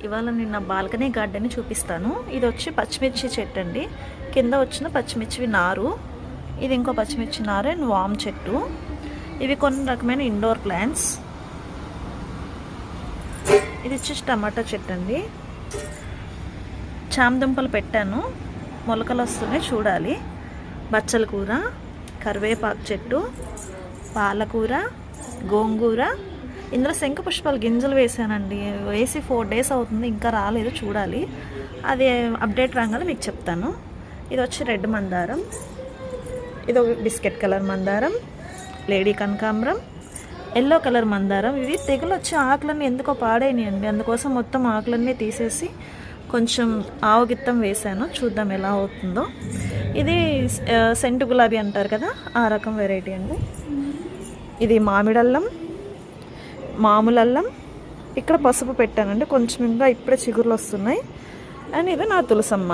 ఇవాళ నేను నా బాల్కనీ గార్డెన్ చూపిస్తాను. ఇది వచ్చి పచ్చిమిర్చి చెట్టు అండి. కింద వచ్చిన పచ్చిమిర్చి నారు, ఇది ఇంకో పచ్చిమిర్చి నారు అండ్ వామ్ చెట్టు. ఇవి కొన్ని రకమైన ఇండోర్ ప్లాంట్స్. ఇది వచ్చి టమాటా చెట్టు అండి. చామదుంపలు పెట్టాను, మొలకలు వస్తున్నాయి చూడాలి. బచ్చల కూర, కరివేపాకు చెట్టు, పాలకూర, గోంగూర. ఇందులో శంఖపుష్పాలు గింజలు వేసానండి. వేసి 4 days అవుతుంది, ఇంకా రాలేదు, చూడాలి. అది అప్డేట్ రాగానే మీకు చెప్తాను. ఇది వచ్చి రెడ్ మందారం, ఇది ఒక బిస్కెట్ కలర్ మందారం, లేడీ కనకాంబరం, ఎల్లో కలర్ మందారం. ఇవి తెగులు వచ్చి ఆకులన్నీ ఎందుకో పాడైనాయండి, అందుకోసం మొత్తం ఆకులన్నీ తీసేసి కొంచెం ఆవుగిత్తం వేసాను. చూద్దాం ఎలా అవుతుందో. ఇది సెంటు గులాబీ అంటారు కదా, ఆ రకం వెరైటీ అండి. ఇది మామిడల్లం, మామూలల్లం. ఇక్కడ పసుపు పెట్టానండి కొంచెం, ఇంకా ఇప్పుడే చిగురులు వస్తున్నాయి. అండ్ ఇది నా తులసమ్మ.